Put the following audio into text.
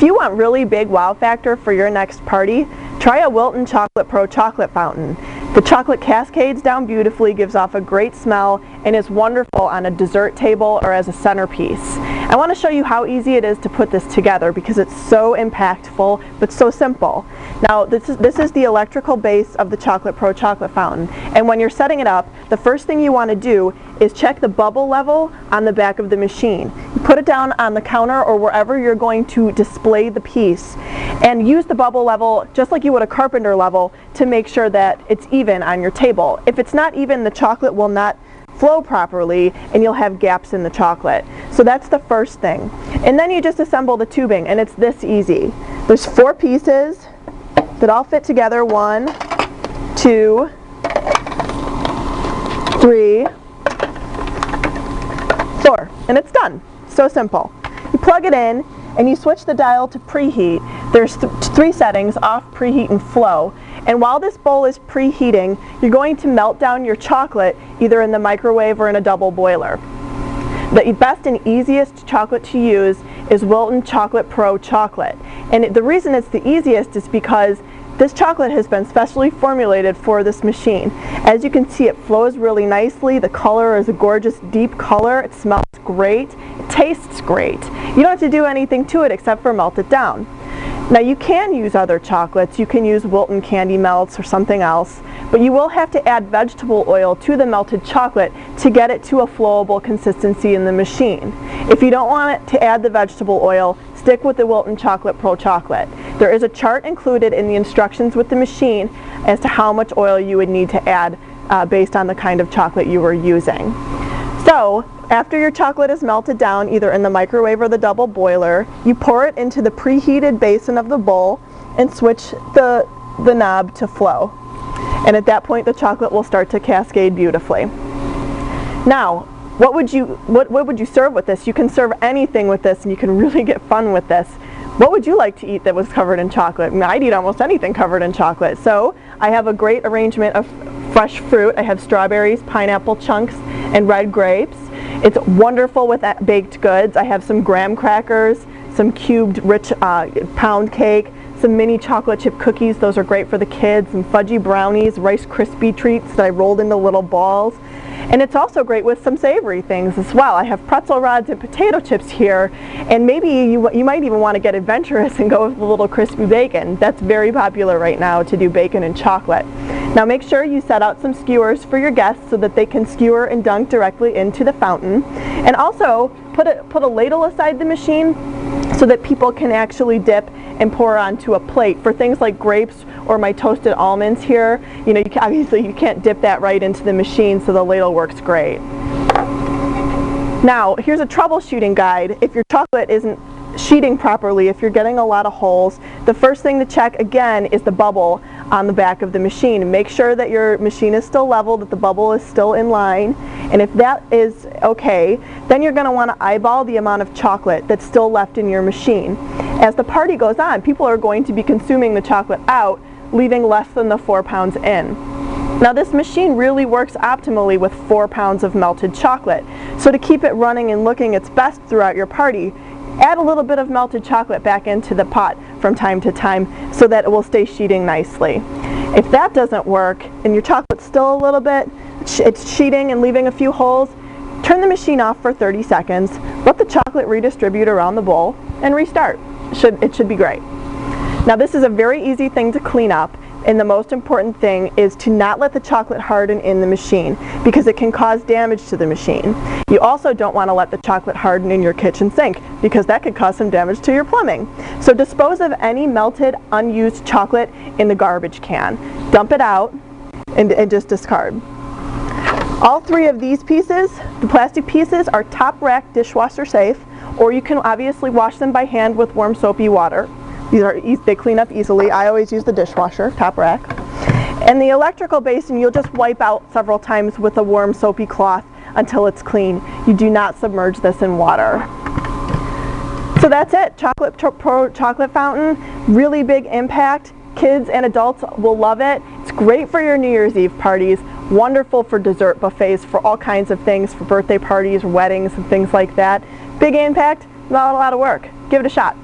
If you want really big wow factor for your next party, try a Wilton Chocolate Pro chocolate fountain. The chocolate cascades down beautifully, gives off a great smell, and is wonderful on a dessert table or as a centerpiece. I want to show you how easy it is to put this together because it's so impactful but so simple. Now this is the electrical base of the Chocolate Pro chocolate fountain, and when you're setting it up, the first thing you want to do is check the bubble level on the back of the machine. You put it down on the counter or wherever you're going to display the piece and use the bubble level just like you would a carpenter level to make sure that it's even on your table. If it's not even, the chocolate will not flow properly and you'll have gaps in the chocolate. So that's the first thing. And then you just assemble the tubing, and it's this easy. There's 4 pieces that all fit together. 1, 2, 3, 4, and it's done. So simple. You plug it in and you switch the dial to preheat. There's 3 settings: off, preheat, and flow. And while this bowl is preheating, you're going to melt down your chocolate either in the microwave or in a double boiler. The best and easiest chocolate to use is Wilton Chocolate Pro chocolate. And the reason it's the easiest is because this chocolate has been specially formulated for this machine. As you can see, it flows really nicely. The color is a gorgeous deep color. It smells great. It tastes great. You don't have to do anything to it except for melt it down. Now you can use other chocolates. You can use Wilton candy melts or something else, but you will have to add vegetable oil to the melted chocolate to get it to a flowable consistency in the machine. If you don't want it to add the vegetable oil, stick with the Wilton Chocolate Pro chocolate. There is a chart included in the instructions with the machine as to how much oil you would need to add based on the kind of chocolate you were using. So, after your chocolate is melted down, either in the microwave or the double boiler, you pour it into the preheated basin of the bowl and switch the knob to flow. And at that point, the chocolate will start to cascade beautifully. Now, what would you serve with this? You can serve anything with this, and you can really get fun with this. What would you like to eat that was covered in chocolate? I mean, I'd eat almost anything covered in chocolate. So I have a great arrangement of fresh fruit. I have strawberries, pineapple chunks, and red grapes. It's wonderful with baked goods. I have some graham crackers, some cubed rich pound cake, some mini chocolate chip cookies. Those are great for the kids. Some fudgy brownies, Rice Krispie treats that I rolled into little balls. And it's also great with some savory things as well. I have pretzel rods and potato chips here, and maybe you might even want to get adventurous and go with a little crispy bacon. That's very popular right now, to do bacon and chocolate. Now make sure you set out some skewers for your guests so that they can skewer and dunk directly into the fountain. And also put a ladle aside the machine so that people can actually dip and pour onto a plate. For things like grapes or my toasted almonds here, you know, obviously you can't dip that right into the machine, so the ladle works great. Now, here's a troubleshooting guide. If your chocolate isn't sheeting properly, if you're getting a lot of holes, the first thing to check again is the bubble on the back of the machine. Make sure that your machine is still level, that the bubble is still in line, and if that is okay, then you're going to want to eyeball the amount of chocolate that's still left in your machine. As the party goes on, people are going to be consuming the chocolate out, leaving less than the 4 pounds in. Now this machine really works optimally with 4 pounds of melted chocolate, so to keep it running and looking its best throughout your party, add a little bit of melted chocolate back into the pot from time to time so that it will stay sheeting nicely. If that doesn't work and your chocolate's still a little bit, it's sheeting and leaving a few holes, turn the machine off for 30 seconds, let the chocolate redistribute around the bowl, and restart. It should be great. Now this is a very easy thing to clean up, and the most important thing is to not let the chocolate harden in the machine because it can cause damage to the machine. You also don't want to let the chocolate harden in your kitchen sink because that could cause some damage to your plumbing. So dispose of any melted, unused chocolate in the garbage can. Dump it out and just discard. All 3 of these pieces, the plastic pieces, are top rack dishwasher safe, or you can obviously wash them by hand with warm soapy water. They clean up easily. I always use the dishwasher, top rack. And the electrical basin, you'll just wipe out several times with a warm soapy cloth until it's clean. You do not submerge this in water. So that's it. Chocolate Pro chocolate fountain, really big impact. Kids and adults will love it. It's great for your New Year's Eve parties, wonderful for dessert buffets, for all kinds of things, for birthday parties, weddings, and things like that. Big impact, not a lot of work. Give it a shot.